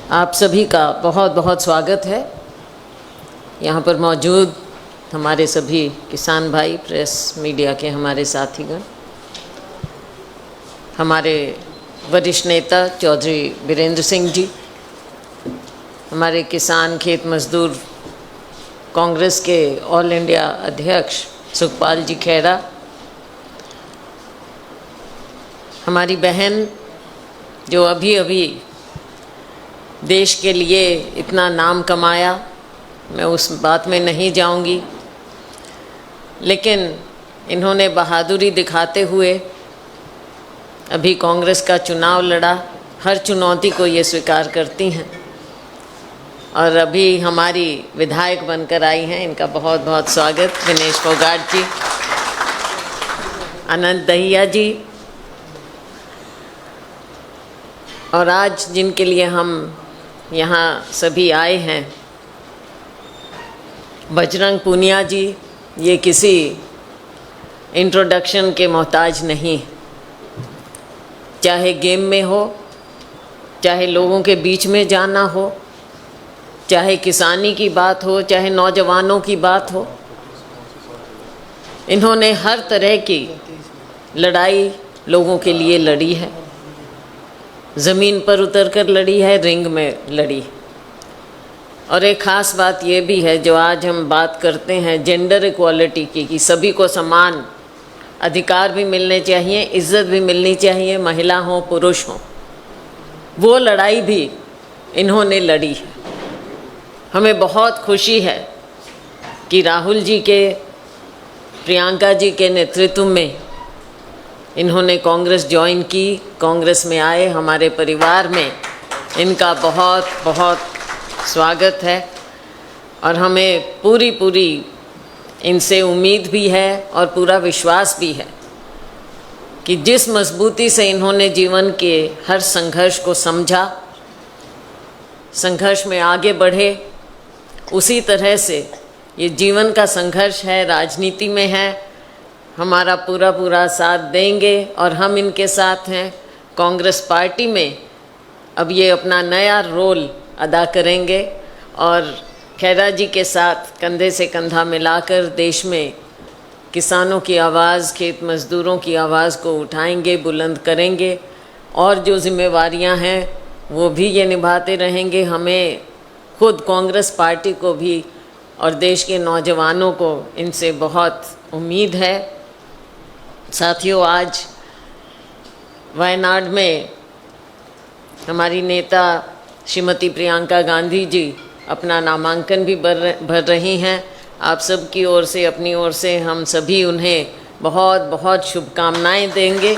आप सभी का बहुत बहुत स्वागत है। यहाँ पर मौजूद हमारे सभी किसान भाई, प्रेस मीडिया के हमारे साथीगण, हमारे वरिष्ठ नेता चौधरी वीरेंद्र सिंह जी, हमारे किसान खेत मजदूर कांग्रेस के ऑल इंडिया अध्यक्ष सुखपाल जी खेड़ा, हमारी बहन जो अभी अभी देश के लिए इतना नाम कमाया, मैं उस बात में नहीं जाऊंगी, लेकिन इन्होंने बहादुरी दिखाते हुए अभी कांग्रेस का चुनाव लड़ा, हर चुनौती को ये स्वीकार करती हैं और अभी हमारी विधायक बनकर आई हैं। इनका बहुत बहुत स्वागत। विनेश फोगाट जी, अनंत दहिया जी, और आज जिनके लिए हम यहाँ सभी आए हैं, बजरंग पूनिया जी, ये किसी इंट्रोडक्शन के मोहताज नहीं। चाहे गेम में हो, चाहे लोगों के बीच में जाना हो, चाहे किसानी की बात हो, चाहे नौजवानों की बात हो, इन्होंने हर तरह की लड़ाई लोगों के लिए लड़ी है। ज़मीन पर उतरकर लड़ी है, रिंग में लड़ी। और एक ख़ास बात ये भी है, जो आज हम बात करते हैं जेंडर इक्वालिटी की, कि सभी को समान अधिकार भी मिलने चाहिए, इज़्ज़त भी मिलनी चाहिए, महिला हो पुरुष हो, वो लड़ाई भी इन्होंने लड़ी है। हमें बहुत खुशी है कि राहुल जी के, प्रियंका जी के नेतृत्व में इन्होंने कांग्रेस ज्वाइन की, कांग्रेस में आए। हमारे परिवार में इनका बहुत बहुत स्वागत है और हमें पूरी इनसे उम्मीद भी है और पूरा विश्वास भी है कि जिस मजबूती से इन्होंने जीवन के हर संघर्ष को समझा, संघर्ष में आगे बढ़े, उसी तरह से ये जीवन का संघर्ष है, राजनीति में है, हमारा पूरा साथ देंगे और हम इनके साथ हैं। कांग्रेस पार्टी में अब ये अपना नया रोल अदा करेंगे और खेड़ा जी के साथ कंधे से कंधा मिलाकर देश में किसानों की आवाज़, खेत मजदूरों की आवाज़ को उठाएंगे, बुलंद करेंगे और जो जिम्मेवारियां हैं वो भी ये निभाते रहेंगे। हमें खुद कांग्रेस पार्टी को भी और देश के नौजवानों को इनसे बहुत उम्मीद है। साथियों, आज वायनाड में हमारी नेता श्रीमती प्रियंका गांधी जी अपना नामांकन भी भर रही हैं। आप सब की ओर से, अपनी ओर से हम सभी उन्हें बहुत बहुत शुभकामनाएं देंगे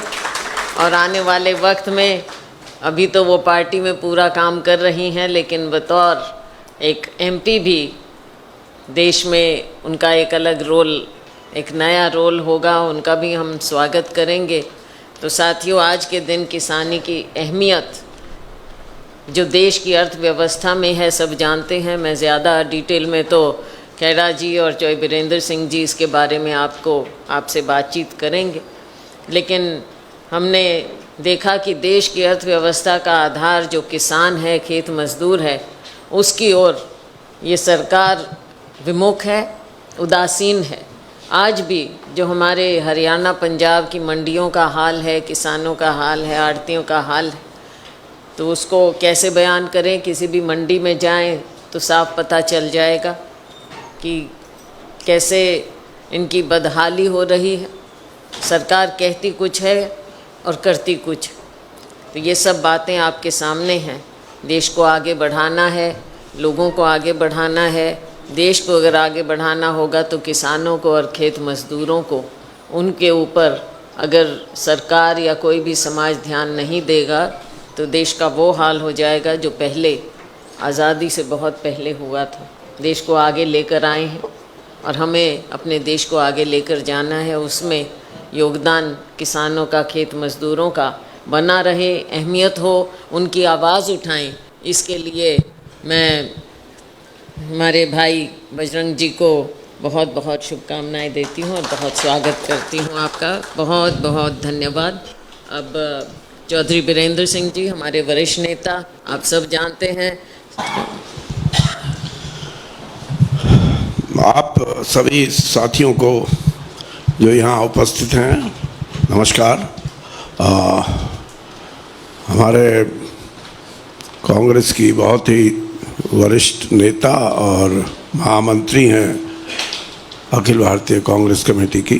और आने वाले वक्त में, अभी तो वो पार्टी में पूरा काम कर रही हैं, लेकिन बतौर एक एमपी भी देश में उनका एक अलग रोल, एक नया रोल होगा, उनका भी हम स्वागत करेंगे। तो साथियों, आज के दिन किसानी की अहमियत जो देश की अर्थव्यवस्था में है सब जानते हैं। मैं ज़्यादा डिटेल में तो खेड़ा जी और चौधरी वीरेंद्र सिंह जी इसके बारे में आपसे बातचीत करेंगे, लेकिन हमने देखा कि देश की अर्थव्यवस्था का आधार जो किसान है, खेत मजदूर है, उसकी ओर ये सरकार विमुख है, उदासीन है। आज भी जो हमारे हरियाणा पंजाब की मंडियों का हाल है, किसानों का हाल है, आड़तियों का हाल है, तो उसको कैसे बयान करें। किसी भी मंडी में जाएं तो साफ पता चल जाएगा कि कैसे इनकी बदहाली हो रही है। सरकार कहती कुछ है और करती कुछ। तो ये सब बातें आपके सामने हैं। देश को आगे बढ़ाना है, लोगों को आगे बढ़ाना है। देश को अगर आगे बढ़ाना होगा तो किसानों को और खेत मजदूरों को, उनके ऊपर अगर सरकार या कोई भी समाज ध्यान नहीं देगा तो देश का वो हाल हो जाएगा जो पहले, आज़ादी से बहुत पहले हुआ था। देश को आगे लेकर आए हैं और हमें अपने देश को आगे लेकर जाना है। उसमें योगदान किसानों का, खेत मजदूरों का बना रहे, अहमियत हो, उनकी आवाज़ उठाएं। इसके लिए मैं हमारे भाई बजरंग जी को बहुत बहुत शुभकामनाएं देती हूँ और बहुत स्वागत करती हूँ आपका। बहुत बहुत धन्यवाद। अब चौधरी बीरेंद्र सिंह जी, हमारे वरिष्ठ नेता, आप सब जानते हैं। आप सभी साथियों को जो यहाँ उपस्थित हैं, नमस्कार। हमारे कांग्रेस की बहुत ही वरिष्ठ नेता और महामंत्री हैं अखिल भारतीय कांग्रेस कमेटी की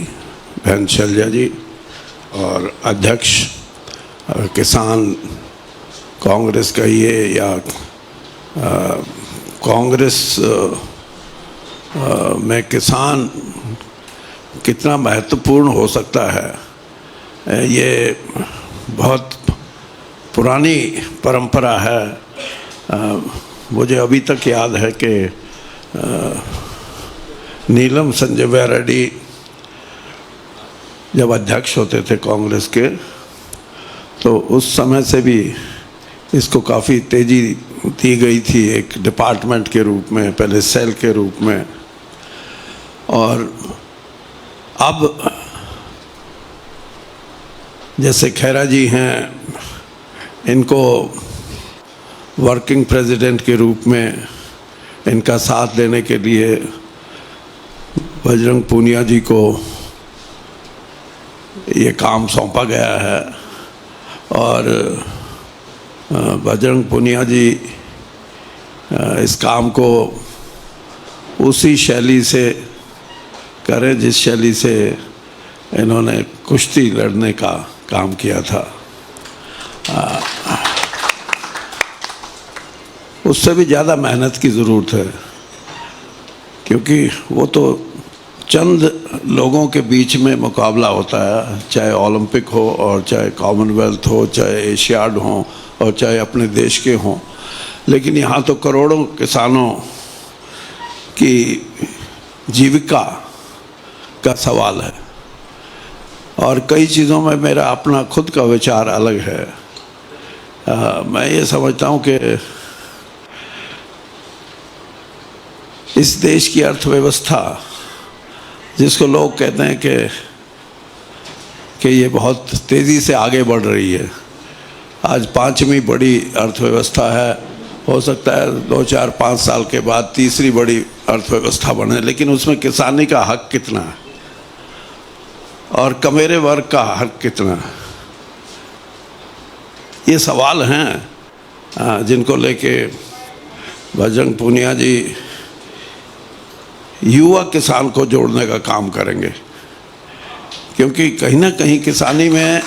बहन शैलजा जी, और अध्यक्ष किसान कांग्रेस कहिए या कांग्रेस में किसान कितना महत्वपूर्ण हो सकता है, ये बहुत पुरानी परंपरा है। मुझे अभी तक याद है कि नीलम संजय रेड्डी जब अध्यक्ष होते थे कांग्रेस के, तो उस समय से भी इसको काफ़ी तेज़ी दी गई थी, एक डिपार्टमेंट के रूप में, पहले सेल के रूप में। और अब जैसे खैरा जी हैं, इनको वर्किंग प्रेसिडेंट के रूप में इनका साथ देने के लिए बजरंग पूनिया जी को ये काम सौंपा गया है। और बजरंग पूनिया जी इस काम को उसी शैली से करें जिस शैली से इन्होंने कुश्ती लड़ने का काम किया था। उससे भी ज़्यादा मेहनत की ज़रूरत है, क्योंकि वो तो चंद लोगों के बीच में मुकाबला होता है, चाहे ओलंपिक हो और चाहे कॉमनवेल्थ हो, चाहे एशियाड हो और चाहे अपने देश के हों। लेकिन यहाँ तो करोड़ों किसानों की जीविका का सवाल है, और कई चीज़ों में मेरा अपना खुद का विचार अलग है। मैं ये समझता हूँ कि इस देश की अर्थव्यवस्था, जिसको लोग कहते हैं कि ये बहुत तेज़ी से आगे बढ़ रही है, आज 5वीं बड़ी अर्थव्यवस्था है, हो सकता है 2, 4, 5 साल के बाद तीसरी बड़ी अर्थव्यवस्था बने, लेकिन उसमें किसानी का हक कितना है और कमेरे वर्ग का हक कितना है, ये सवाल हैं जिनको लेके बजरंग पूनिया जी युवा किसान को जोड़ने का काम करेंगे। क्योंकि कहीं ना कहीं किसानी में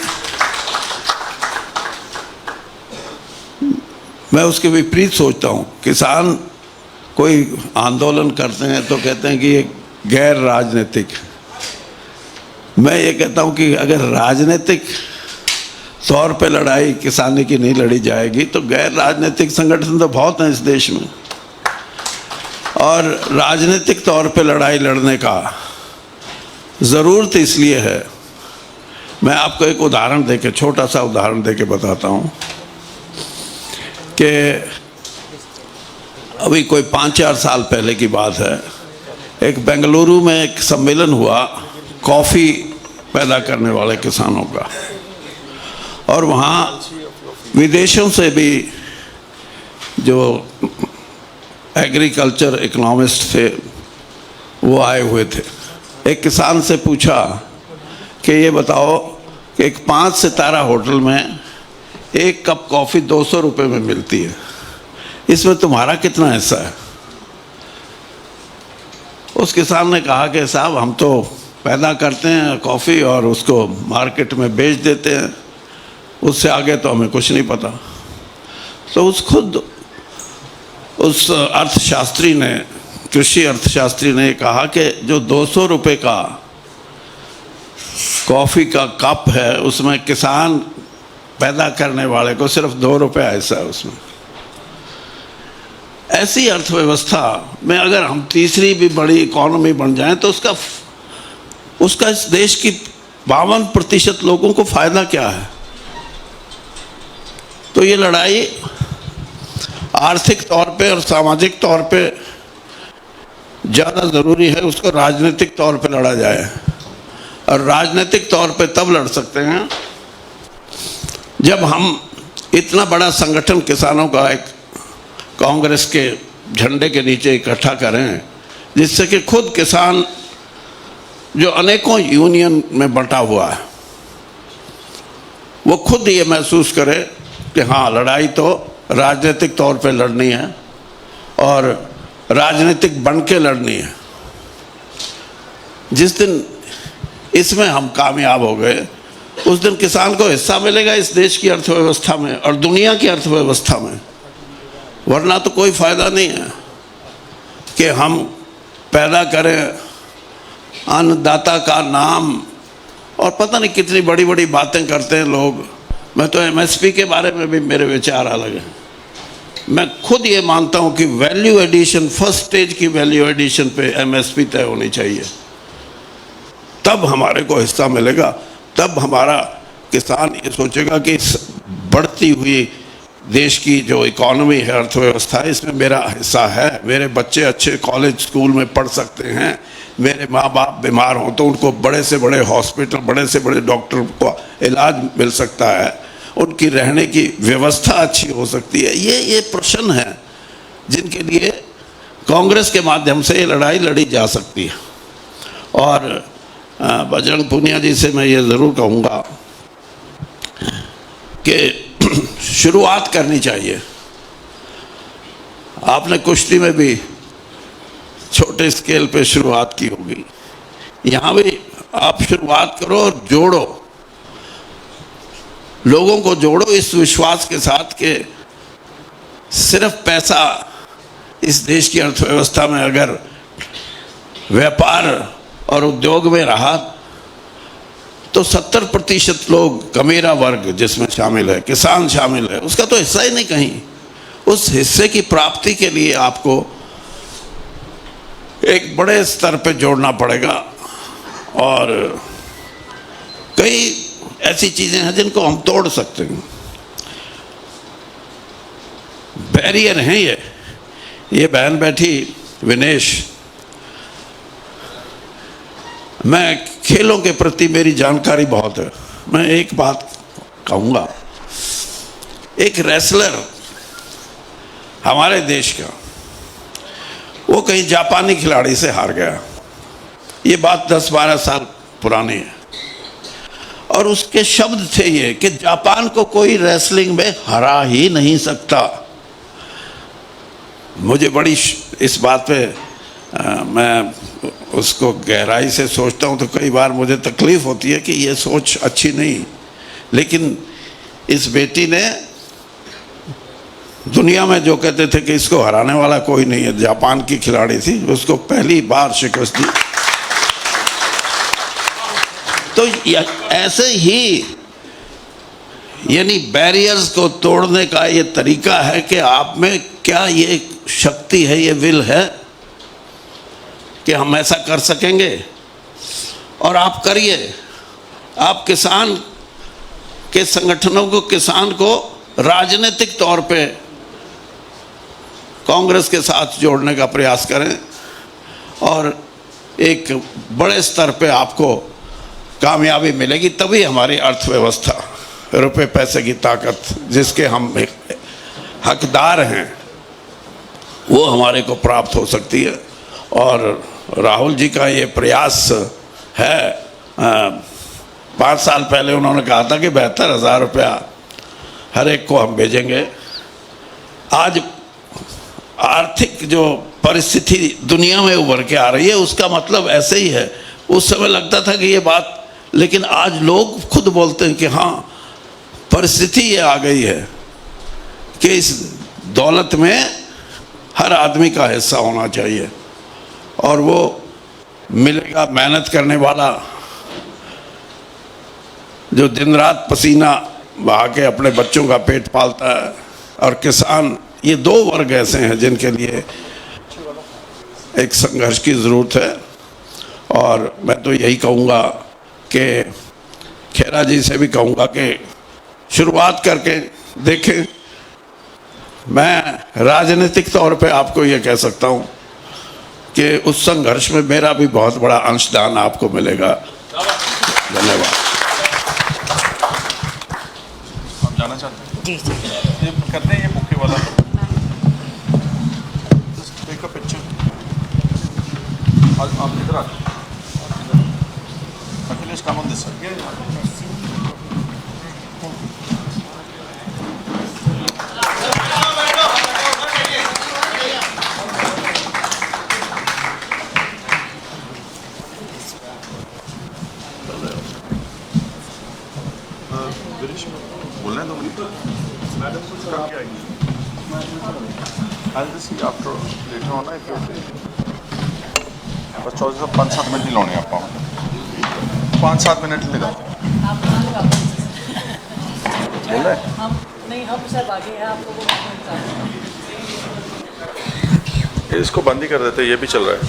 मैं उसके विपरीत सोचता हूँ। किसान कोई आंदोलन करते हैं तो कहते हैं कि ये गैर राजनीतिक। मैं ये कहता हूँ कि अगर राजनीतिक तौर पे लड़ाई किसानी की नहीं लड़ी जाएगी तो गैर राजनीतिक संगठन तो बहुत हैं इस देश में, और राजनीतिक तौर पे लड़ाई लड़ने का ज़रूरत इसलिए है। मैं आपको एक उदाहरण देके, छोटा सा उदाहरण देके बताता हूँ कि अभी कोई 5-4 साल पहले की बात है, एक बेंगलुरु में एक सम्मेलन हुआ कॉफ़ी पैदा करने वाले किसानों का, और वहाँ विदेशों से भी जो एग्रीकल्चर इकोनॉमिस्ट थे वो आए हुए थे। एक किसान से पूछा कि ये बताओ कि एक 5 सितारा होटल में एक कप कॉफ़ी 200 रुपये में मिलती है, इसमें तुम्हारा कितना हिस्सा है? उस किसान ने कहा कि साहब हम तो पैदा करते हैं कॉफ़ी और उसको मार्केट में बेच देते हैं, उससे आगे तो हमें कुछ नहीं पता। तो उस अर्थशास्त्री ने, कृषि अर्थशास्त्री ने कहा कि जो 200 रुपये का कॉफ़ी का कप है उसमें किसान पैदा करने वाले को सिर्फ 2 रुपये हिस्सा है उसमें। ऐसी अर्थव्यवस्था में अगर हम तीसरी भी बड़ी इकॉनमी बन जाएं तो उसका इस देश की 52% लोगों को फ़ायदा क्या है? तो ये लड़ाई आर्थिक तौर पे और सामाजिक तौर पे ज़्यादा ज़रूरी है, उसको राजनीतिक तौर पे लड़ा जाए। और राजनीतिक तौर पे तब लड़ सकते हैं जब हम इतना बड़ा संगठन किसानों का एक कांग्रेस के झंडे के नीचे इकट्ठा करें, जिससे कि खुद किसान जो अनेकों यूनियन में बंटा हुआ है वो खुद ये महसूस करे कि हाँ, लड़ाई तो राजनीतिक तौर पे लड़नी है और राजनीतिक बन के लड़नी है। जिस दिन इसमें हम कामयाब हो गए उस दिन किसान को हिस्सा मिलेगा इस देश की अर्थव्यवस्था में और दुनिया की अर्थव्यवस्था में। वरना तो कोई फायदा नहीं है कि हम पैदा करें अन्नदाता का नाम और पता नहीं कितनी बड़ी बड़ी बातें करते हैं लोग। मैं तो एमएसपी के बारे में भी मेरे विचार अलग हैं। मैं खुद ये मानता हूँ कि वैल्यू एडिशन, फर्स्ट स्टेज की वैल्यू एडिशन पे एमएसपी तय होनी चाहिए, तब हमारे को हिस्सा मिलेगा। तब हमारा किसान ये सोचेगा कि इस बढ़ती हुई देश की जो इकॉनमी है, अर्थव्यवस्था है, इसमें मेरा हिस्सा है। मेरे बच्चे अच्छे कॉलेज स्कूल में पढ़ सकते हैं, मेरे माँ बाप बीमार हों तो उनको बड़े से बड़े हॉस्पिटल, बड़े से बड़े डॉक्टर को इलाज मिल सकता है, उनकी रहने की व्यवस्था अच्छी हो सकती है। ये प्रश्न है जिनके लिए कांग्रेस के माध्यम से ये लड़ाई लड़ी जा सकती है। और बजरंग पूनिया जी से मैं ये ज़रूर कहूँगा कि शुरुआत करनी चाहिए। आपने कुश्ती में भी छोटे स्केल पे शुरुआत की होगी, यहाँ भी आप शुरुआत करो और जोड़ो, लोगों को जोड़ो इस विश्वास के साथ कि सिर्फ पैसा इस देश की अर्थव्यवस्था में अगर व्यापार और उद्योग में रहा तो 70% लोग, कमीरा वर्ग जिसमें शामिल है, किसान शामिल है, उसका तो हिस्सा ही नहीं कहीं। उस हिस्से की प्राप्ति के लिए आपको एक बड़े स्तर पे जोड़ना पड़ेगा। और कई ऐसी चीज़ें हैं जिनको हम तोड़ सकते हैं, बैरियर हैं ये बहन बैठी विनेश, मैं खेलों के प्रति मेरी जानकारी बहुत है। मैं एक बात कहूँगा, एक रेसलर हमारे देश का, वो कहीं जापानी खिलाड़ी से हार गया। ये बात 10-12 साल पुरानी है और उसके शब्द थे ये कि जापान को कोई रेसलिंग में हरा ही नहीं सकता। मुझे बड़ी इस बात पे मैं उसको गहराई से सोचता हूँ तो कई बार मुझे तकलीफ़ होती है कि ये सोच अच्छी नहीं, लेकिन इस बेटी ने दुनिया में जो कहते थे कि इसको हराने वाला कोई नहीं है, जापान की खिलाड़ी थी, उसको पहली बार शिकस्त दी। तो ऐसे ही यानी बैरियर्स को तोड़ने का ये तरीका है कि आप में क्या ये शक्ति है, ये विल है कि हम ऐसा कर सकेंगे। और आप करिए। आप किसान के संगठनों को, किसान को राजनीतिक तौर पे कांग्रेस के साथ जोड़ने का प्रयास करें और एक बड़े स्तर पे आपको कामयाबी मिलेगी। तभी हमारी अर्थव्यवस्था, रुपए पैसे की ताकत जिसके हम हकदार हैं, वो हमारे को प्राप्त हो सकती है। और राहुल जी का ये प्रयास है, 5 साल पहले उन्होंने कहा था कि 72,000 रुपया हर एक को हम भेजेंगे। आज आर्थिक जो परिस्थिति दुनिया में उभर के आ रही है उसका मतलब ऐसे ही है। उस समय लगता था कि ये बात, लेकिन आज लोग खुद बोलते हैं कि हाँ, परिस्थिति ये आ गई है कि इस दौलत में हर आदमी का हिस्सा होना चाहिए और वो मिलेगा मेहनत करने वाला, जो दिन रात पसीना बहा के अपने बच्चों का पेट पालता है, और किसान। ये 2 वर्ग ऐसे हैं जिनके लिए एक संघर्ष की ज़रूरत है। और मैं तो यही कहूँगा कि खेरा जी से भी कहूँगा कि शुरुआत करके देखें। मैं राजनीतिक तौर पे आपको ये कह सकता हूँ कि उस संघर्ष में मेरा भी बहुत बड़ा अंशदान आपको मिलेगा। धन्यवाद। जी जी। ये करते हैं ये बुके वाला टेक अ पिक्चर। आप इधर आ जाओ, Akhilesh come on this side. बोलने दो मैडम कुछ करके आएंगी। I'll just see after later on if you're free. बस 5-7 मिनट ही लाने ਆਪਾਂ 5-7 मिनट ले जाते हैं। बोल रहे हैं? हम सब आगे हैं, आपको वो इसको बंद ही कर देते, ये भी चल रहा है।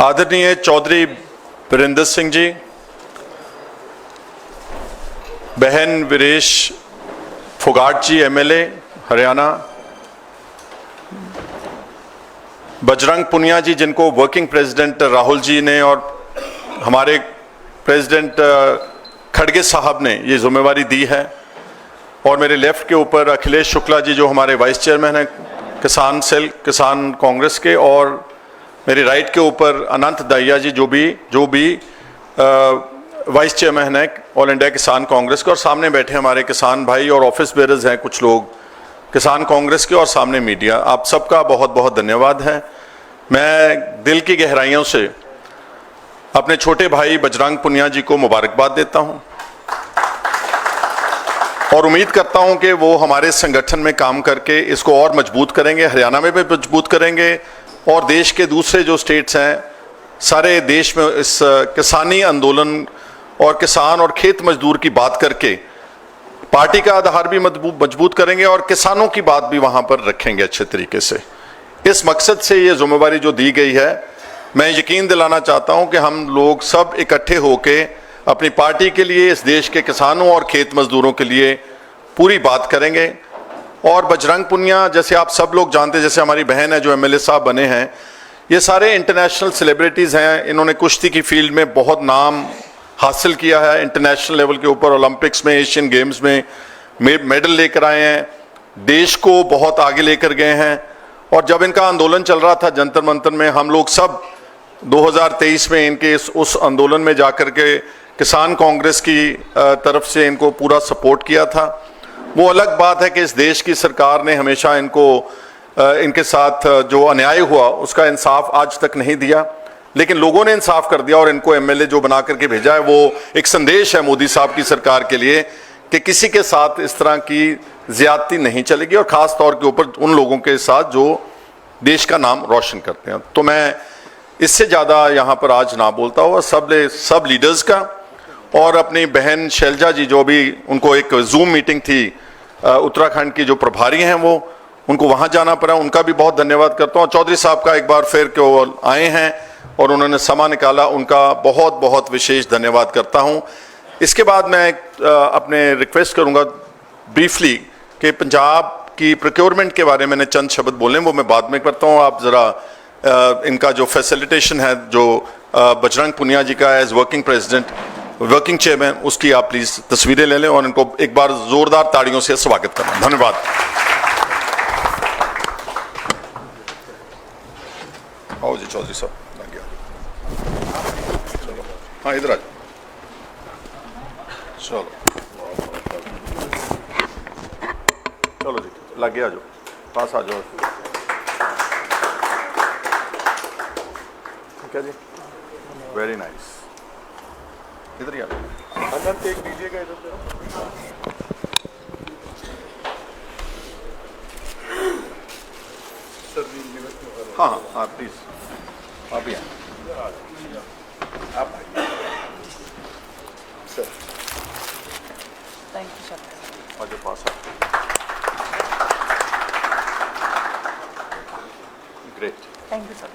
आदरणीय चौधरी वीरेंद्र सिंह जी, बहन वीरेश फोगाट जी एमएलए हरियाणा, बजरंग पुनिया जी जिनको वर्किंग प्रेसिडेंट राहुल जी ने और हमारे प्रेसिडेंट खड़गे साहब ने ये जिम्मेवारी दी है, और मेरे लेफ्ट के ऊपर अखिलेश शुक्ला जी जो हमारे वाइस चेयरमैन हैं किसान सेल किसान कांग्रेस के, और मेरे राइट के ऊपर अनंत दाहिया जी जो भी वाइस चेयरमैन है ऑल इंडिया किसान कांग्रेस के, और सामने बैठे हमारे किसान भाई और ऑफिस बेयरर्स हैं कुछ लोग किसान कांग्रेस के, और सामने मीडिया, आप सबका बहुत बहुत धन्यवाद है। मैं दिल की गहराइयों से अपने छोटे भाई बजरंग पुनिया जी को मुबारकबाद देता हूं और उम्मीद करता हूं कि वो हमारे संगठन में काम करके इसको और मजबूत करेंगे, हरियाणा में भी मजबूत करेंगे, और देश के दूसरे जो स्टेट्स हैं सारे देश में इस किसानी आंदोलन और किसान और खेत मजदूर की बात करके पार्टी का आधार भी मजबूत करेंगे और किसानों की बात भी वहां पर रखेंगे अच्छे तरीके से। इस मकसद से ये जिम्मेवारी जो दी गई है, मैं यकीन दिलाना चाहता हूं कि हम लोग सब इकट्ठे होके अपनी पार्टी के लिए, इस देश के किसानों और खेत मजदूरों के लिए पूरी बात करेंगे। और बजरंग पुनिया जैसे आप सब लोग जानते हैं, जैसे हमारी बहन है जो एमएलए साहब बने हैं, ये सारे इंटरनेशनल सेलिब्रिटीज हैं, इन्होंने कुश्ती की फील्ड में बहुत नाम हासिल किया है, इंटरनेशनल लेवल के ऊपर ओलंपिक्स में, एशियन गेम्स में मेडल लेकर आए हैं, देश को बहुत आगे लेकर गए हैं। और जब इनका आंदोलन चल रहा था जंतर मंतर में, हम लोग सब 2023 में इनके उस आंदोलन में जाकर के किसान कांग्रेस की तरफ से इनको पूरा सपोर्ट किया था। वो अलग बात है कि इस देश की सरकार ने हमेशा इनके साथ जो अन्याय हुआ उसका इंसाफ आज तक नहीं दिया, लेकिन लोगों ने इंसाफ कर दिया और इनको एमएलए जो बना करके भेजा है, वो एक संदेश है मोदी साहब की सरकार के लिए कि किसी के साथ इस तरह की ज्यादती नहीं चलेगी, और खास तौर के ऊपर उन लोगों के साथ जो देश का नाम रोशन करते हैं। तो मैं इससे ज़्यादा यहाँ पर आज ना बोलता हुआ सब लीडर्स का, और अपनी बहन शैलजा जी जो भी उनको एक जूम मीटिंग थी उत्तराखंड की जो प्रभारी हैं वो उनको वहाँ जाना पड़ा, उनका भी बहुत धन्यवाद करता हूँ। चौधरी साहब का एक बार फिर के वो आए हैं और उन्होंने समय निकाला, उनका बहुत बहुत विशेष धन्यवाद करता हूँ। इसके बाद मैं अपने रिक्वेस्ट करूँगा ब्रीफली कि पंजाब की प्रोक्योरमेंट के बारे में चंद शब्द बोलें, वो मैं बाद में करता हूँ। आप ज़रा इनका जो फैसिलिटेशन है जो बजरंग पुनिया जी का as working president working chairman, उसकी आप प्लीज़ तस्वीरें ले लें और इनको एक बार ज़ोरदार ताड़ियों से स्वागत करना। धन्यवाद। आओ जी चौधरी साहब, लग गया। चलो हाँ इधर आ जाओ, चलो चलो जी लग गया, आ जाओ पास आ जाओ। ठीक है जी, वेरी नाइस। इधर ही आ जाओ, अंदर टेक दीजिएगा इधर से। हाँ हाँ हाँ प्लीज आप भी आए, आप आइए सर। Thank you sir. आज पास ग्रेट, थैंक यू सर।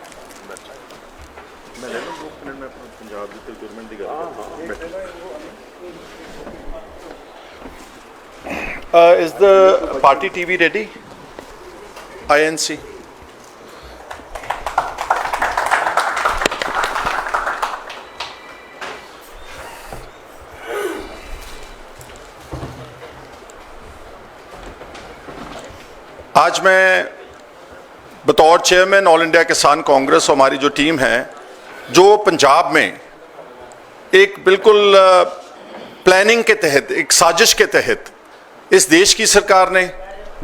मैं ले लूँ 2 मिनट में पंजाब की प्रोक्योरमेंट की गल। Is the party TV ready? INC. आज मैं बतौर चेयरमैन ऑल इंडिया किसान कांग्रेस और हमारी जो टीम है, जो पंजाब में एक बिल्कुल प्लानिंग के तहत, एक साजिश के तहत इस देश की सरकार ने,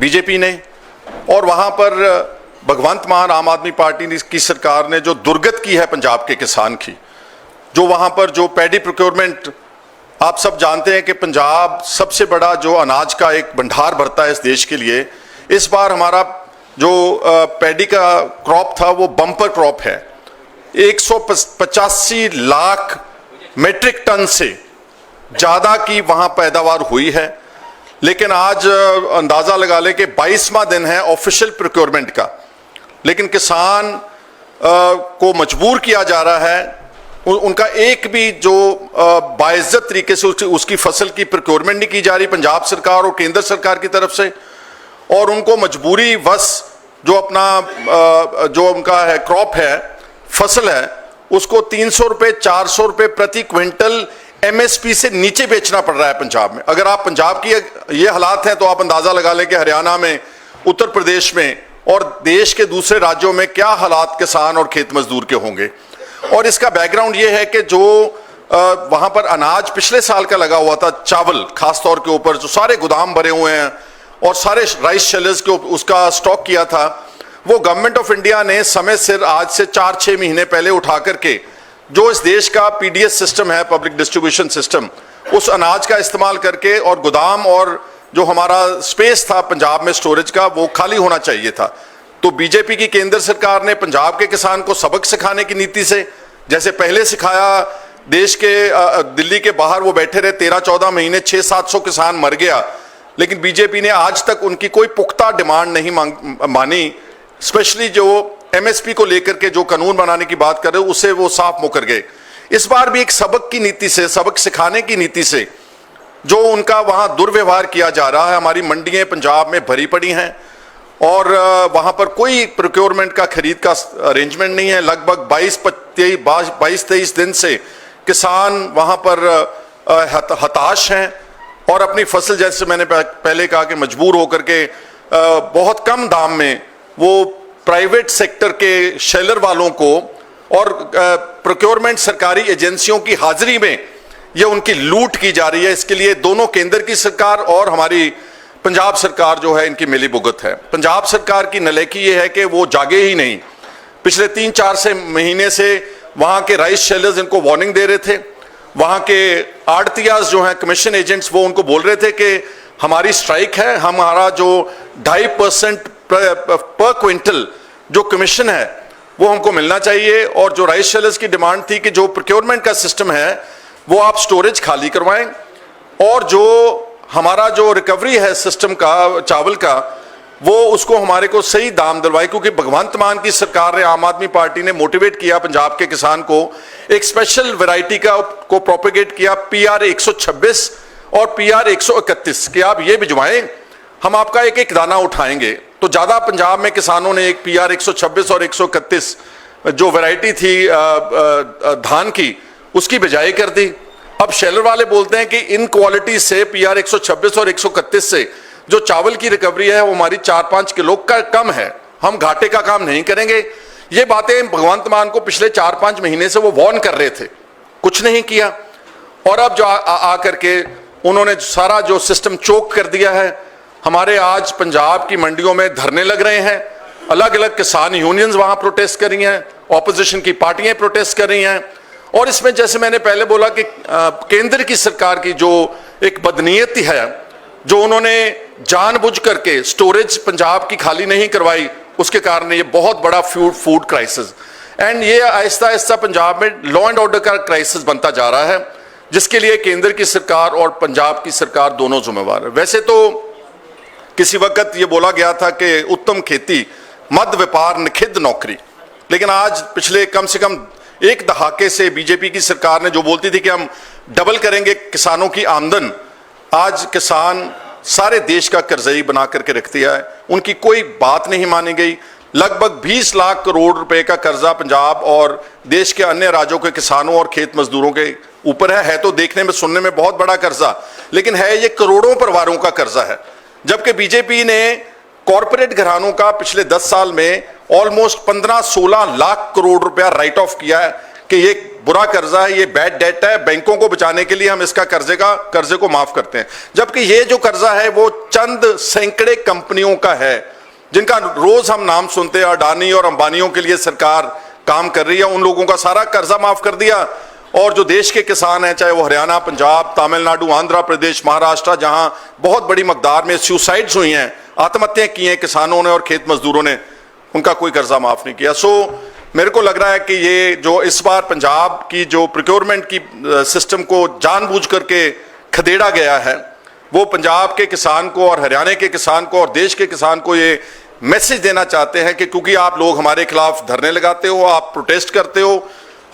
बीजेपी ने और वहाँ पर भगवंत मान आम आदमी पार्टी की सरकार ने जो दुर्गत की है पंजाब के किसान की, जो वहाँ पर जो पैडी प्रोक्योरमेंट, आप सब जानते हैं कि पंजाब सबसे बड़ा जो अनाज का एक भंडार भरता है इस देश के लिए। इस बार हमारा जो पैडी का क्रॉप था वो बम्पर क्रॉप है। 185 लाख मेट्रिक टन से ज़्यादा की वहाँ पैदावार हुई है। लेकिन आज अंदाज़ा लगा ले कि 22वां दिन है ऑफिशियल प्रोक्योरमेंट का, लेकिन किसान को मजबूर किया जा रहा है, उनका एक भी जो बाइज्जत तरीके से उसकी फसल की प्रोक्योरमेंट नहीं की जा रही पंजाब सरकार और केंद्र सरकार की तरफ से, और उनको मजबूरी बस जो अपना जो उनका है क्रॉप है, फसल है, उसको 300 रुपये 400 रुपये प्रति क्विंटल एमएसपी से नीचे बेचना पड़ रहा है पंजाब में। अगर आप पंजाब की ये हालात हैं तो आप अंदाज़ा लगा लें कि हरियाणा में, उत्तर प्रदेश में और देश के दूसरे राज्यों में क्या हालात किसान और खेत मजदूर के होंगे। और इसका बैकग्राउंड ये है कि जो वहाँ पर अनाज पिछले साल का लगा हुआ था, चावल खास तौर के ऊपर, जो सारे गोदाम भरे हुए हैं और सारे राइस शेलर्स के उसका स्टॉक किया था, वो गवर्नमेंट ऑफ इंडिया ने समय सिर आज से 4-6 महीने पहले उठा करके जो इस देश का पीडीएस सिस्टम है, पब्लिक डिस्ट्रीब्यूशन सिस्टम, उस अनाज का इस्तेमाल करके और गोदाम और जो हमारा स्पेस था पंजाब में स्टोरेज का, वो खाली होना चाहिए था। तो बीजेपी की केंद्र सरकार ने पंजाब के किसान को सबक सिखाने की नीति से, जैसे पहले सिखाया, देश के दिल्ली के बाहर वो बैठे रहे 13-14 महीने, 600-700 किसान मर गया, लेकिन बीजेपी ने आज तक उनकी कोई पुख्ता डिमांड नहीं मानी। स्पेशली जो एमएसपी को लेकर के जो कानून बनाने की बात कर रहे हो, उससे वो साफ मुकर गए। इस बार भी एक सबक की नीति से, सबक सिखाने की नीति से जो उनका वहाँ दुर्व्यवहार किया जा रहा है। हमारी मंडियाँ पंजाब में भरी पड़ी हैं और वहाँ पर कोई प्रोक्योरमेंट का खरीद का अरेंजमेंट नहीं है। लगभग 22-23 दिन से किसान वहाँ पर हताश हैं और अपनी फसल, जैसे मैंने पहले कहा कि मजबूर होकर के बहुत कम दाम में वो प्राइवेट सेक्टर के शेलर वालों को और प्रोक्योरमेंट सरकारी एजेंसियों की हाजिरी में ये उनकी लूट की जा रही है। इसके लिए दोनों केंद्र की सरकार और हमारी पंजाब सरकार जो है, इनकी मिली भुगत है। पंजाब सरकार की नलायकी ये है कि वो जागे ही नहीं। पिछले 3-4 महीने से वहाँ के राइस शेलर्स इनको वार्निंग दे रहे थे, वहाँ के आड़तियाज जो हैं, कमीशन एजेंट्स, वो उनको बोल रहे थे कि हमारी स्ट्राइक है, हमारा जो 2.5% पर क्विंटल जो कमीशन है वो हमको मिलना चाहिए। और जो राइस शेलर्स की डिमांड थी कि जो प्रोक्योरमेंट का सिस्टम है वो आप स्टोरेज खाली करवाएं और जो हमारा जो रिकवरी है सिस्टम का चावल का, वो उसको हमारे को सही दाम दिलवाए। क्योंकि भगवंत मान की सरकार ने, आम आदमी पार्टी ने मोटिवेट किया पंजाब के किसान को, एक स्पेशल वैरायटी को प्रोपेगेट किया, PR 126 और PR 131 कि आप ये भिजवाएं, हम आपका एक एक दाना उठाएंगे। तो ज़्यादा पंजाब में किसानों ने एक PR 126 और 131 जो वैरायटी थी धान की, उसकी बिजाई कर दी। अब शेलर वाले बोलते हैं कि इन क्वालिटी से PR 126 और 131 से जो चावल की रिकवरी है वो हमारी 4-5 किलो का कम है, हम घाटे का काम नहीं करेंगे। ये बातें भगवंत मान को पिछले 4-5 महीने से वो वार्न कर रहे थे, कुछ नहीं किया। और अब जो आकर के उन्होंने सारा जो सिस्टम चोक कर दिया है। हमारे आज पंजाब की मंडियों में धरने लग रहे हैं, अलग अलग किसान यूनियंस वहां प्रोटेस्ट कर रही हैं, ऑपोजिशन की पार्टियां प्रोटेस्ट कर रही हैं। और इसमें जैसे मैंने पहले बोला कि केंद्र की सरकार की जो एक बदनीयती है, जो उन्होंने जानबूझ करके स्टोरेज पंजाब की खाली नहीं करवाई, उसके कारण ये बहुत बड़ा फूड क्राइसिस एंड ये आहिस्ता आहिस्ता पंजाब में लॉ एंड ऑर्डर का क्राइसिस बनता जा रहा है, जिसके लिए केंद्र की सरकार और पंजाब की सरकार दोनों जिम्मेवार है। वैसे तो किसी वक्त ये बोला गया था कि उत्तम खेती, मद व्यापार, निखिद्ध नौकरी, लेकिन आज पिछले कम से कम एक दहाके से बीजेपी की सरकार ने जो बोलती थी कि हम डबल करेंगे किसानों की आमदन, आज किसान सारे देश का कर्जई बना करके रख दिया है। उनकी कोई बात नहीं मानी गई। लगभग 20 लाख करोड़ रुपए का कर्जा पंजाब और देश के अन्य राज्यों के किसानों और खेत मजदूरों के ऊपर है तो देखने में, सुनने में बहुत बड़ा कर्जा, लेकिन है ये करोड़ों परिवारों का कर्जा है। जबकि बीजेपी ने कॉरपोरेट घरानों का पिछले 10 साल में ऑलमोस्ट 15-16 लाख करोड़ रुपया राइट ऑफ किया है कि ये बुरा कर्जा है, ये बैड डेट है, बैंकों को बचाने के लिए हम इसका कर्जे को माफ करते हैं। जबकि ये जो कर्जा है वो चंद सैकड़े कंपनियों का है जिनका रोज हम नाम सुनते हैं। अडानी और अंबानियों के लिए सरकार काम कर रही है, उन लोगों का सारा कर्जा माफ कर दिया। और जो देश के किसान हैं, चाहे वो हरियाणा, पंजाब, तमिलनाडु, आंध्र प्रदेश, महाराष्ट्र, जहां बहुत बड़ी मकदार में सुसाइड्स हुई हैं, आत्महत्याएं की हैं किसानों ने और खेत मजदूरों ने, उनका कोई कर्जा माफ नहीं किया। सो मेरे को लग रहा है कि ये जो इस बार पंजाब की जो प्रोक्योरमेंट की सिस्टम को जानबूझ करके खदेड़ा गया है, वो पंजाब के किसान को और हरियाणा के किसान को और देश के किसान को ये मैसेज देना चाहते हैं कि क्योंकि आप लोग हमारे खिलाफ धरने लगाते हो, आप प्रोटेस्ट करते हो,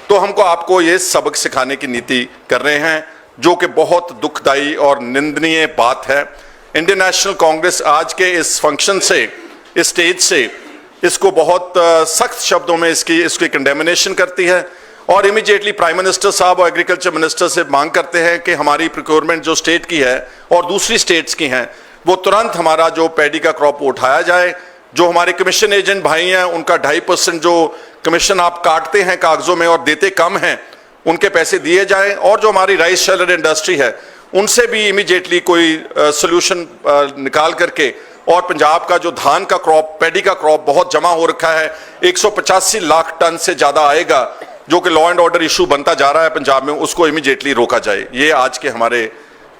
तो हमको आपको ये सबक सिखाने की नीति कर रहे हैं, जो कि बहुत दुखदाई और निंदनीय बात है। इंडियन नेशनल कांग्रेस आज के इस फंक्शन से, इस स्टेज से इसको बहुत सख्त शब्दों में इसकी कंडेमिनेशन करती है और इमीडिएटली प्राइम मिनिस्टर साहब और एग्रीकल्चर मिनिस्टर से मांग करते हैं कि हमारी प्रोक्योरमेंट जो स्टेट की है और दूसरी स्टेट्स की हैं, वो तुरंत हमारा जो पैडी का क्रॉप उठाया जाए। जो हमारे कमीशन एजेंट भाई हैं, उनका 2.5% जो कमीशन आप काटते हैं कागजों में और देते कम हैं, उनके पैसे दिए जाएं। और जो हमारी राइस शेलर इंडस्ट्री है, उनसे भी इमीडिएटली कोई सोल्यूशन निकाल करके, और पंजाब का जो धान का क्रॉप, पैडी का क्रॉप बहुत जमा हो रखा है, 185 लाख टन से ज़्यादा आएगा, जो कि लॉ एंड ऑर्डर इशू बनता जा रहा है पंजाब में, उसको इमीडिएटली रोका जाए। ये आज के हमारे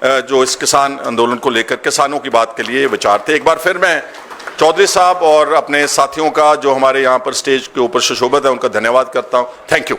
जो इस किसान आंदोलन को लेकर किसानों की बात के लिए ये विचार थे। एक बार फिर मैं चौधरी साहब और अपने साथियों का जो हमारे यहाँ पर स्टेज के ऊपर सुशोभित है, उनका धन्यवाद करता हूँ। Thank you.